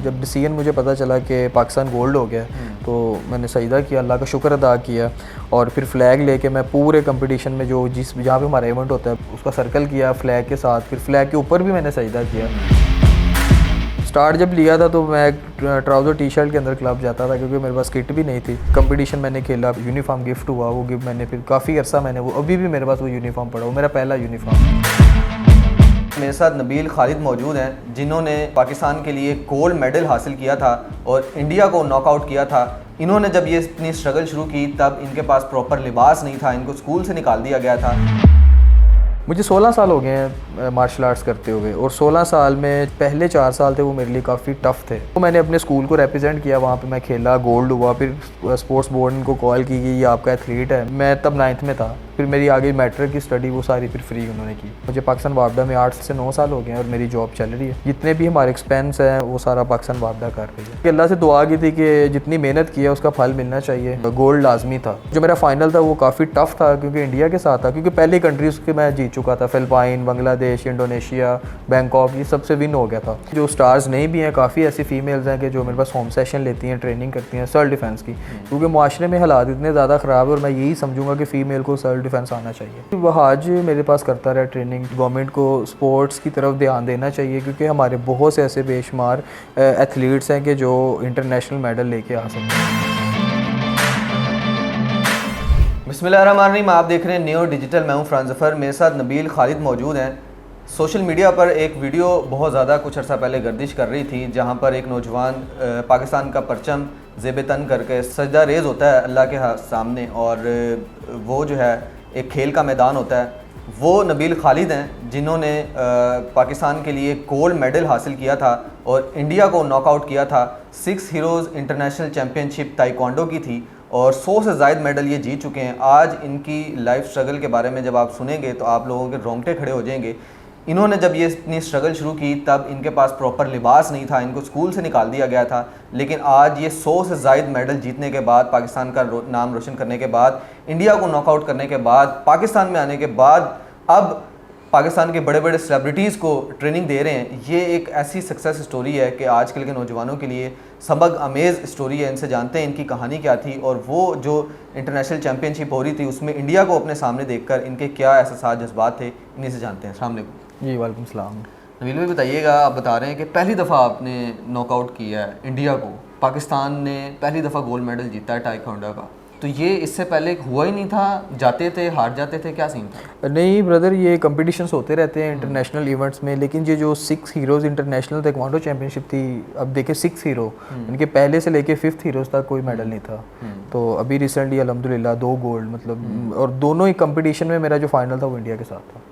जब डिसीजन मुझे पता चला कि पाकिस्तान गोल्ड हो गया तो मैंने सजदा किया, अल्लाह का शुक्र अदा किया और फिर फ्लैग लेके मैं पूरे कंपटीशन में जो जहाँ पे हमारा इवेंट होता है उसका सर्कल किया फ्लैग के साथ, फिर फ्लैग के ऊपर भी मैंने सजदा किया। स्टार्ट जब लिया था तो मैं ट्राउज़र टी शर्ट के अंदर क्लब जाता था क्योंकि मेरे पास किट भी नहीं थी। कंपटीशन मैंने खेला, यूनिफॉर्म गिफ्ट हुआ, वो गिफ्ट मैंने फिर काफ़ी अरसा मैंने वो अभी भी मेरे पास वो यूनिफॉर्म पड़ा, वो मेरा पहला यूनिफॉर्म। मेरे साथ नबील खालिद मौजूद हैं जिन्होंने पाकिस्तान के लिए गोल्ड मेडल हासिल किया था और इंडिया को नॉकआउट किया था। इन्होंने जब ये अपनी स्ट्रगल शुरू की तब इनके पास प्रॉपर लिबास नहीं था, इनको स्कूल से निकाल दिया गया था। मुझे 16 साल हो गए हैं मार्शल आर्ट्स करते हुए और 16 साल में पहले 4 साल थे वो मेरे लिए काफ़ी टफ़ थे। तो मैंने अपने स्कूल को रिप्रेजेंट किया, वहाँ पे मैं खेला, गोल्ड हुआ, फिर स्पोर्ट्स बोर्ड ने को कॉल की कि ये आपका एथलीट है। मैं तब 9th में था, फिर मेरी आगे मैट्रिक की स्टडी वो सारी फिर फ्री उन्होंने की। मुझे पाकिस्तान वापडा में 8 से 9 साल हो गए हैं और मेरी जॉब चल रही है। जितने भी हमारे एक्सपेंस हैं वो सारा पाकिस्तान वापडा कर रही है। अल्लाह से दुआ की थी कि जितनी मेहनत की है उसका फल मिलना चाहिए। गोल्ड लाजमी था। जो मेरा फाइनल था वो काफ़ी टफ़ था क्योंकि इंडिया के साथ था, क्योंकि पहली कंट्रीज़ के मैं जीत चुका था, फिलिपाइन, बांग्लादेश, इंडोनेशिया, बैंकॉक, ये सबसे विन हो गया था। जो स्टार्स नहीं भी हैं, काफ़ी ऐसी फीमेल्स हैं कि जो मेरे पास होम सेशन लेती हैं, ट्रेनिंग करती हैं सेल्फ डिफेंस की, क्योंकि मुआशरे में हालात इतने ज़्यादा ख़राब है और मैं यही समझूंगा कि फ़ीमेल को सेल्फ डिफेंस आना चाहिए। वह आज मेरे पास करता रहा ट्रेनिंग। गवर्नमेंट को स्पोर्ट्स की तरफ ध्यान देना चाहिए क्योंकि हमारे बहुत से ऐसे बेशुमार एथलीट्स हैं कि जो इंटरनेशनल मेडल लेके आ सकते हैं। बिस्मिल्लाहिर्रहमानिर्रहीम, आप देख रहे हैं न्यू डिजिटल। मैं हूं फरहान ज़फ़र, मेरे साथ नबील खालिद मौजूद हैं। सोशल मीडिया पर एक वीडियो बहुत ज़्यादा कुछ अर्सा पहले गर्दिश कर रही थी जहां पर एक नौजवान पाकिस्तान का परचम ज़ेब तन करके सजदा रेज़ होता है अल्लाह के सामने और वो जो है एक खेल का मैदान होता है। वो नबील खालिद हैं जिन्होंने पाकिस्तान के लिए गोल्ड मेडल हासिल किया था और इंडिया को नॉकआउट किया था। 6 हीरोज़ इंटरनेशनल चैम्पियनशिप ताइक्वांडो की थी और 100 से ज़ायद मेडल ये जीत चुके हैं। आज इनकी लाइफ स्ट्रगल के बारे में जब आप सुनेंगे तो आप लोगों के रोंगटे खड़े हो जाएंगे। इन्होंने जब ये अपनी स्ट्रगल शुरू की तब इनके पास प्रॉपर लिबास नहीं था, इनको स्कूल से निकाल दिया गया था, लेकिन आज ये 100 से ज़ायद मेडल जीतने के बाद, पाकिस्तान का नाम रोशन करने के बाद, इंडिया को नॉकआउट करने के बाद, पाकिस्तान में आने के बाद अब पाकिस्तान के बड़े बड़े सेलिब्रिटीज़ को ट्रेनिंग दे रहे हैं। ये एक ऐसी सक्सेस स्टोरी है कि आजकल के नौजवानों के लिए सबक अमेज़ स्टोरी है। इनसे जानते हैं इनकी कहानी क्या थी और वो जो इंटरनेशनल चैम्पियनशिप हो रही थी उसमें इंडिया को अपने सामने देखकर इनके क्या एहसास जज्बात थे, इन्हीं से जानते हैं। अस्सलाम वालेकुम। जी वालेकुम सलाम। नबील भाई बताइएगा, आप बता रहे हैं कि पहली दफ़ा आपने नॉकआउट किया है इंडिया को, पाकिस्तान ने पहली दफ़ा गोल्ड मेडल जीता है ताइक्वांडो का, तो ये इससे पहले हुआ ही नहीं था? जाते थे, हार जाते थे, क्या सीन था? नहीं ब्रदर, ये कंपटीशंस होते रहते हैं इंटरनेशनल इवेंट्स में, लेकिन ये जो 6 हीरोज़ इंटरनेशनल ताइक्वांडो चैंपियनशिप थी, अब देखिए 6 हीरो, इनके पहले से लेके 5th हीरोज़ तक कोई मेडल नहीं था। तो अभी रिसेंटली अल्हम्दुलिल्लाह 2 गोल्ड, मतलब और दोनों ही कंपटीशन में मेरा जो फाइनल था वो इंडिया के साथ था।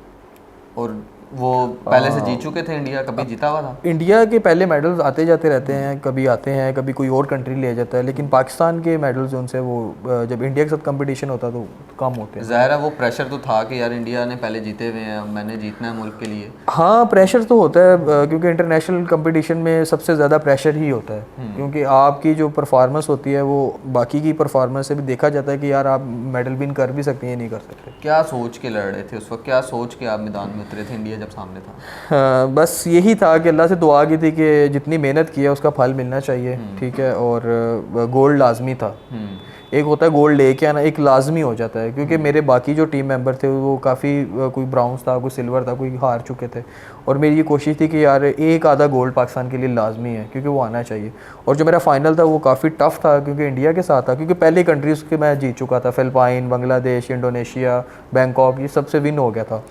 और वो पहले से जीत चुके थे इंडिया, कभी जीता हुआ था? इंडिया के पहले मेडल्स आते जाते रहते हैं, कभी आते हैं, कभी कोई और कंट्री ले जाता है, लेकिन पाकिस्तान के मेडल्स उनसे वो जब इंडिया के साथ कंपटीशन होता है तो कम होते हैं। ज़ाहिर है वो प्रेशर तो था कि यार इंडिया ने पहले जीते हुए हैं, मैंने जीतना है मुल्क के लिए। हाँ प्रेशर तो होता है क्योंकि इंटरनेशनल कंपटीशन में सबसे ज़्यादा प्रेशर ही होता है, क्योंकि आपकी जो परफॉर्मेंस होती है वो बाकी की परफॉर्मेंस से भी देखा जाता है कि यार आप मेडल विन कर भी सकते हैं, नहीं कर सकते। क्या सोच के लड़ रहे थे उस वक्त, क्या सोच के आप मैदान में उतरे थे इंडिया जब सामने था? हाँ, बस यही था कि अल्लाह से दुआ की थी कि जितनी मेहनत की है उसका फल मिलना चाहिए, ठीक है, और गोल्ड लाजमी था। एक होता है गोल्ड लेके आना, एक लाजमी हो जाता है, क्योंकि मेरे बाकी जो टीम मेंबर थे वो काफ़ी कोई ब्राउन्स था, कोई सिल्वर था, कोई हार चुके थे, और मेरी ये कोशिश थी कि यार एक आधा गोल्ड पाकिस्तान के लिए लाजमी है क्योंकि वो आना चाहिए। और जो मेरा फाइनल था वो काफ़ी टफ़ था क्योंकि इंडिया के साथ था, क्योंकि पहली कंट्रीज़ के मैं जीत चुका था, फिलिपाइन, बांग्लादेश, इंडोनेशिया, बैंकॉक, ये सबसे विन हो गया था।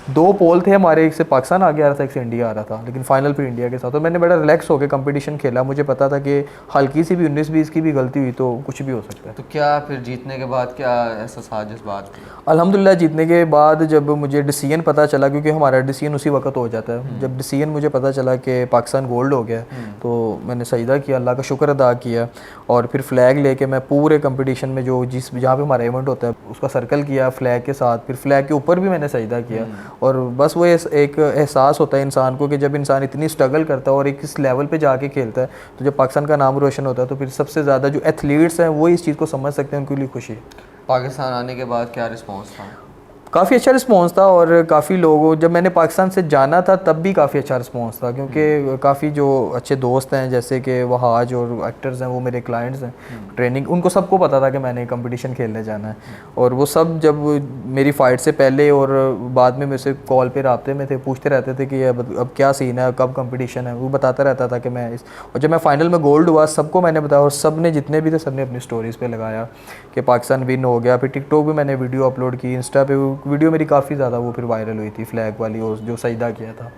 2 पोल थे हमारे, एक से पाकिस्तान आगे आ रहा था, एक से इंडिया आ रहा था, लेकिन फाइनल फिर इंडिया के साथ। तो मैंने बड़ा रिलैक्स होकर कंपटीशन खेला, मुझे पता था कि हल्की सी भी 19-20 की भी गलती हुई तो कुछ भी हो सकता है। तो क्या फिर जीतने के बाद क्या एहसास जज्बात थे? अल्हम्दुलिल्लाह जीतने के बाद जब मुझे डिसीजन पता चला, क्योंकि हमारा डिसीजन उसी वक्त हो जाता है, जब डिसीजन मुझे पता चला कि पाकिस्तान गोल्ड हो गया तो मैंने सजदा किया, अल्लाह का शुक्र अदा किया और फिर फ्लैग लेके मैं पूरे कंपटीशन में जो जहाँ पे हमारा इवेंट होता है उसका सर्कल किया फ्लैग के साथ, फिर फ्लैग के ऊपर भी मैंने सजदा किया। और बस वो एक एहसास होता है इंसान को कि जब इंसान इतनी स्ट्रगल करता है और एक इस लेवल पे जाके खेलता है तो जब पाकिस्तान का नाम रोशन होता है तो फिर सबसे ज़्यादा जो एथलीट्स हैं वो इस चीज़ को समझ सकते हैं, उनके लिए खुशी। पाकिस्तान आने के बाद क्या रिस्पॉन्स था? काफ़ी अच्छा रिस्पॉन्स था और काफ़ी लोगों, जब मैंने पाकिस्तान से जाना था तब भी काफ़ी अच्छा रिस्पॉन्स था, क्योंकि काफ़ी जो अच्छे दोस्त हैं जैसे कि वहाज और एक्टर्स हैं, वो मेरे क्लाइंट्स हैं ट्रेनिंग, उनको सबको पता था कि मैंने कंपटीशन खेलने जाना है। और वो सब जब मेरी फ़ाइट से पहले और बाद में मेरे से कॉल पे राब्ते में थे, पूछते रहते थे कि अब क्या सीन है, कब कंपटीशन है, वो बताता रहता था कि मैं इस, और जब मैं फाइनल में गोल्ड हुआ सबको मैंने बताया, और सब ने जितने भी थे सब ने अपनी स्टोरीज़ पे लगाया कि पाकिस्तान विन हो गया। फिर टिकटॉक पे मैंने वीडियो अपलोड की, इंस्टा पे वीडियो मेरी काफ़ी ज़्यादा वो फिर वायरल हुई थी, फ्लैग वाली, और जो सजदा किया था।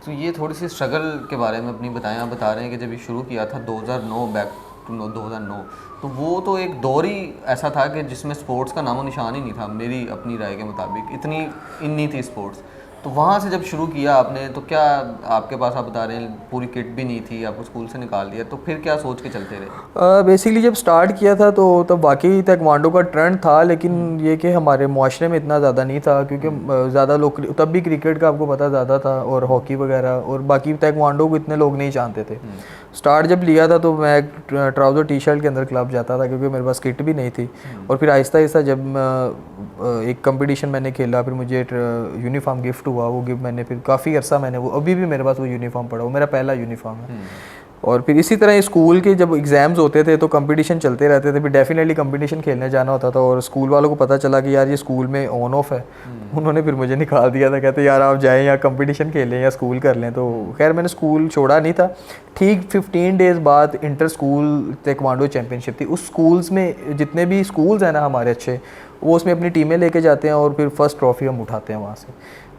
तो ये थोड़ी सी स्ट्रगल के बारे में अपनी बताएं। आप बता रहे हैं कि जब ये शुरू किया था 2009, बैक टू 2009, तो वो तो एक दौर ही ऐसा था कि जिसमें स्पोर्ट्स का नामो निशान ही नहीं था, मेरी अपनी राय के मुताबिक इतनी इन नहीं थी स्पोर्ट्स। तो वहाँ से जब शुरू किया आपने, तो क्या आपके पास, आप बता रहे हैं पूरी किट भी नहीं थी, आपको स्कूल से निकाल दिया, तो फिर क्या सोच के चलते रहे? बेसिकली जब स्टार्ट किया था तो तब वाकई ताइक्वांडो का ट्रेंड था, लेकिन ये कि हमारे मुआशरे में इतना ज़्यादा नहीं था, क्योंकि ज़्यादा लोग तब भी क्रिकेट का आपको पता ज़्यादा था और हॉकी वगैरह, और बाकी ताइक्वांडो को इतने लोग नहीं जानते थे। स्टार्ट जब लिया था तो मैं ट्राउज़र टी शर्ट के अंदर क्लब जाता था, क्योंकि मेरे पास किट भी नहीं थी। और फिर आहिस्ता आहिस्ता जब एक कंपटीशन मैंने खेला, फिर मुझे यूनिफॉर्म गिफ्ट हुआ, वो गिफ्ट मैंने फिर काफ़ी अर्सा मैंने, वो अभी भी मेरे पास वो यूनिफॉर्म पड़ा, वो मेरा पहला यूनिफॉर्म है। और फिर इसी तरह स्कूल के जब एग्ज़ाम्स होते थे तो कंपटीशन चलते रहते थे, फिर डेफिनेटली कंपटीशन खेलने जाना होता था, और स्कूल वालों को पता चला कि यार ये स्कूल में ऑन ऑफ है, उन्होंने फिर मुझे निकाल दिया था, कहते यार आप जाएं या कंपटीशन खेलें या स्कूल कर लें। तो खैर मैंने स्कूल छोड़ा नहीं था। ठीक 15 डेज़ बाद इंटर स्कूल ताइक्वांडो चैम्पियनशिप थी। उस स्कूल्स में जितने भी स्कूल्स हैं ना हमारे अच्छे, वो उसमें अपनी टीमें लेके जाते हैं और फिर फर्स्ट ट्रॉफी हम उठाते हैं वहाँ से।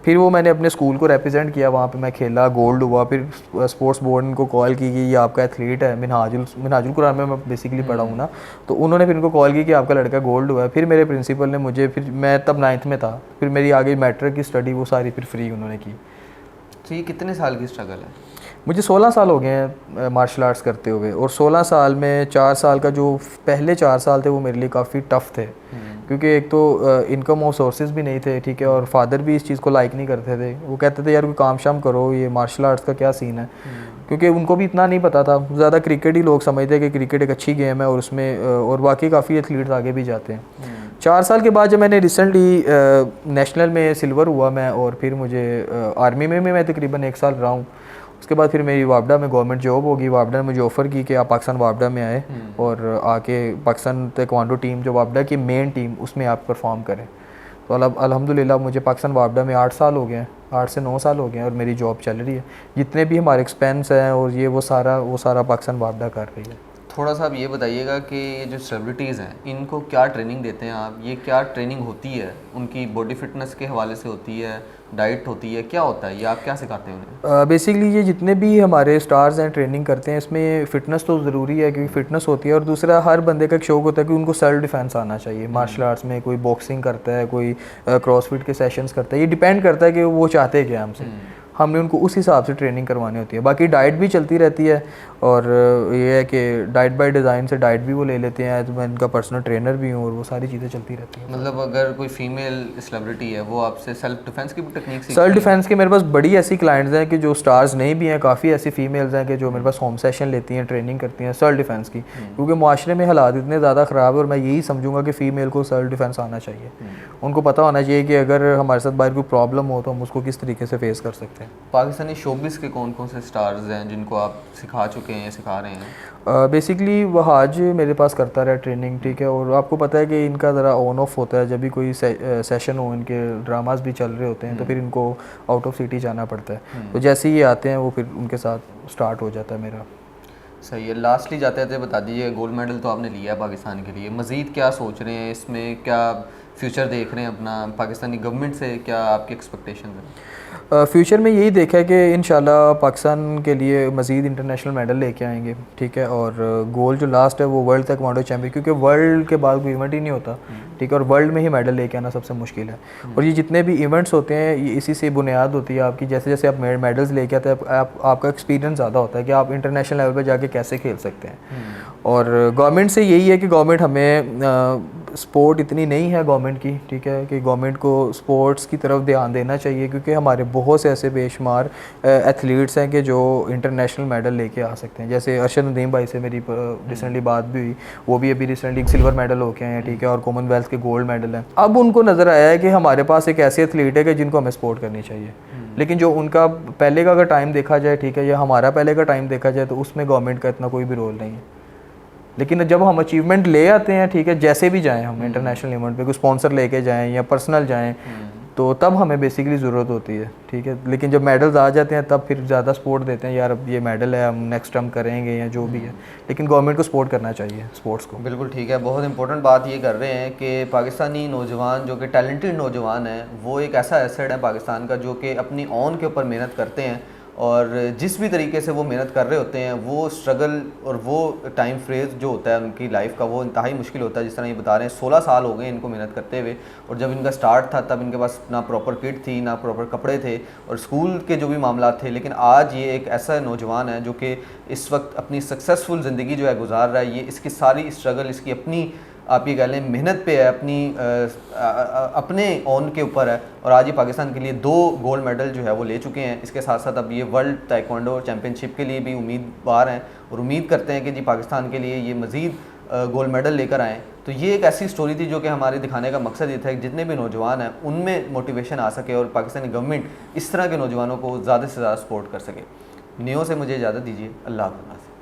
फिर वो मैंने अपने स्कूल को रिप्रेजेंट किया, वहाँ पे मैं खेला, गोल्ड हुआ। फिर स्पोर्ट्स बोर्ड को कॉल की कि ये आपका एथलीट है, मिनहाजुल कुरान में मैं बेसिकली पढ़ा हूँ ना, तो उन्होंने फिर इनको कॉल की कि आपका लड़का गोल्ड हुआ है। फिर मेरे प्रिंसिपल ने मुझे, फिर मैं तब 9th में था, फिर मेरी आगे मैट्रिक की स्टडी वो सारी फिर फ्री उन्होंने की। तो ये कितने साल की स्ट्रगल है? मुझे 16 साल हो गए हैं मार्शल आर्ट्स करते हुए, और 16 साल में 4 साल का जो पहले 4 साल थे वो मेरे लिए काफ़ी टफ़ थे, क्योंकि एक तो इनकम और सोर्सेज भी नहीं थे, ठीक है, और फादर भी इस चीज़ को लाइक नहीं करते थे। वो कहते थे यार कोई काम शाम करो, ये मार्शल आर्ट्स का क्या सीन है, क्योंकि उनको भी इतना नहीं पता था। ज़्यादा क्रिकेट ही लोग समझते हैं कि क्रिकेट एक अच्छी गेम है, और उसमें और बाकी काफ़ी एथलीट्स आगे भी जाते हैं। 4 साल के बाद जब मैंने रिसेंटली नेशनल में सिल्वर हुआ मैं, और फिर मुझे आर्मी में मैं तकरीबन 1 साल रहा हूँ। उसके बाद फिर मेरी वापडा में गवर्नमेंट जॉब होगी। वापडा ने मुझे ऑफ़र की कि आप पाकिस्तान वापडा में आए और आके पाकिस्तान ताइक्वांडो टीम जो वापडा की मेन टीम, उसमें आप परफॉर्म करें। तो अल्हम्दुलिल्लाह मुझे पाकिस्तान वापडा में 8 साल हो गए हैं, 8 से 9 साल हो गए हैं, और मेरी जॉब चल रही है। जितने भी हमारे एक्सपेंस हैं और ये वो सारा पाकिस्तान वापडा कर रही है। थोड़ा सा आप ये बताइएगा कि ये जो सेलिब्रिटीज़ हैं इनको क्या ट्रेनिंग देते हैं आप, ये क्या ट्रेनिंग होती है, उनकी बॉडी फिटनेस के हवाले से होती है, डाइट होती है, क्या होता है, ये आप क्या सिखाते हैं उन्हें? बेसिकली ये जितने भी हमारे स्टार्स हैं ट्रेनिंग करते हैं, इसमें फ़िटनेस तो ज़रूरी है, क्योंकि फ़िटनेस होती है, और दूसरा हर बंदे का एक शौक होता है कि उनको सेल्फ डिफेंस आना चाहिए। मार्शल आर्ट्स में कोई बॉक्सिंग करता है, कोई क्रॉसफिट के सेशंस करता है, ये डिपेंड करता है कि वो चाहते हैं क्या हमसे। हमने उनको उस हिसाब से ट्रेनिंग करवानी होती है। बाकी डाइट भी चलती रहती है, और ये है कि डाइट बाय डिज़ाइन से डाइट भी वो ले लेते हैं, तो मैं इनका पर्सनल ट्रेनर भी हूँ, और वो सारी चीज़ें चलती रहती हैं। मतलब अगर कोई फीमेल सेलिब्रिटी है वो आपसे सेल्फ डिफेंस की भी टेक्निक सीखती सेल्फ डिफेंस के मेरे पास बड़ी ऐसी क्लाइंट्स हैं कि जो स्टार्स नहीं भी हैं, काफ़ी ऐसी फीमेल्स हैं कि जो मेरे पास होम सेशन लेती हैं, ट्रेनिंग करती हैं सेल्फ डिफेंस की, क्योंकि माशरे में हालात इतने ज़्यादा ख़राब है, और मैं यही समझूंगा कि फ़ीमेल को सेल्फ डिफेंस आना चाहिए। उनको पता होना चाहिए कि अगर हमारे साथ बाहर कोई प्रॉब्लम हो तो हम उसको किस तरीके से फेस कर सकते हैं। पाकिस्तानी शोबिस के कौन कौन से स्टार्स हैं जिनको आप सिखा चुके हैं, सिखा रहे हैं? बेसिकली वहाज मेरे पास करता रहा ट्रेनिंग, ठीक है, और आपको पता है कि इनका ज़रा ऑन ऑफ होता है, जब भी कोई सेशन हो, इनके ड्रामास भी चल रहे होते हैं, तो फिर इनको आउट ऑफ सिटी जाना पड़ता है। तो जैसे ही ये आते हैं वो फिर उनके साथ स्टार्ट हो जाता है मेरा। सही है। लास्टली जाते थे बता दीजिए, गोल्ड मेडल तो आपने लिया है पाकिस्तान के लिए, मज़ीद क्या सोच रहे हैं इसमें, क्या फ्यूचर देख रहे हैं अपना, पाकिस्तानी गवर्नमेंट से क्या आपकी एक्सपेक्टेशन है? फ्यूचर में यही देखा है कि इंशाल्लाह पाकिस्तान के लिए मज़ीद इंटरनेशनल मेडल लेके आएंगे, ठीक है, और गोल जो लास्ट है वो वर्ल्ड ताइक्वांडो चैम्पियन, क्योंकि वर्ल्ड के बाद कोई इवेंट ही नहीं होता, ठीक है, और वर्ल्ड में ही मेडल लेके आना सबसे मुश्किल है। और ये जितने भी इवेंट्स होते हैं ये इसी से बुनियाद होती है आपकी, जैसे जैसे आप मेडल्स लेके आते हैं आपका एक्सपीरियंस ज़्यादा होता है कि आप इंटरनेशनल लेवल पर जाके कैसे खेल सकते हैं। और गवर्नमेंट से यही है कि गवर्नमेंट हमें स्पोर्ट इतनी नहीं है गवर्नमेंट की, ठीक है, कि गवर्नमेंट को स्पोर्ट्स की तरफ ध्यान देना चाहिए, क्योंकि हमारे बहुत से ऐसे बेशुमार एथलीट्स हैं कि जो इंटरनेशनल मेडल लेके आ सकते हैं। जैसे अरशद नदीम भाई से मेरी रिसेंटली बात भी हुई, वो भी अभी रिसेंटली सिल्वर मेडल होके आए हैं, ठीक है, और कॉमनवेल्थ के गोल्ड मेडल हैं। अब उनको नज़र आया है कि हमारे पास एक ऐसे एथलीट है कि जिनको हमें सपोर्ट करनी चाहिए, लेकिन जो उनका पहले का अगर टाइम देखा जाए, ठीक है, या हमारा पहले का टाइम देखा जाए, तो उसमें गवर्नमेंट का इतना कोई भी रोल नहीं है। लेकिन जब हम अचीवमेंट ले आते हैं, ठीक है, जैसे भी जाएं हम इंटरनेशनल इवेंट पे, कोई स्पॉन्सर लेके जाएं या पर्सनल जाएं, तो तब हमें बेसिकली ज़रूरत होती है, ठीक है। लेकिन जब मेडल्स आ जाते हैं तब फिर ज़्यादा सपोर्ट देते हैं, यार अब ये मेडल है, हम नेक्स्ट हम करेंगे या जो भी है। लेकिन गवर्नमेंट को सपोर्ट करना चाहिए स्पोर्ट्स को। बिल्कुल ठीक है, बहुत इंपॉर्टेंट बात ये कर रहे हैं कि पाकिस्तानी नौजवान जो कि टैलेंटेड नौजवान हैं, वो एक ऐसा एसेट है पाकिस्तान का जो कि अपनी ऑन के ऊपर मेहनत करते हैं, और जिस भी तरीके से वो मेहनत कर रहे होते हैं, वो स्ट्रगल और वो टाइम फ्रेज जो होता है उनकी लाइफ का, वो इंतहाई मुश्किल होता है। जिस तरह ये बता रहे हैं 16 साल हो गए इनको मेहनत करते हुए, और जब इनका स्टार्ट था तब इनके पास ना प्रॉपर किट थी, ना प्रॉपर कपड़े थे, और स्कूल के जो भी मामला थे। लेकिन आज ये एक ऐसा नौजवान है जो कि इस वक्त अपनी सक्सेसफुल ज़िंदगी जो है गुजार रहा है। ये इसकी सारी स्ट्रगल इसकी अपनी, आप ये कह लें, मेहनत पे है, अपने ओन के ऊपर है, और आज ये पाकिस्तान के लिए 2 गोल्ड मेडल जो है वो ले चुके हैं। इसके साथ साथ अब ये वर्ल्ड ताइक्वांडो चैम्पियनशिप के लिए भी उम्मीदवार हैं, और उम्मीद करते हैं कि जी पाकिस्तान के लिए ये मज़ीद गोल्ड मेडल लेकर आएँ। तो ये एक ऐसी स्टोरी थी जो कि हमारे दिखाने का मकसद ये था कि जितने भी नौजवान हैं उनमें मोटिवेशन आ सके, और पाकिस्तानी गवर्नमेंट इस तरह के नौजवानों को ज़्यादा से ज़्यादा सपोर्ट कर सके। नियो से मुझे इजाज़त दीजिए, अल्लाह हाफ़िज़।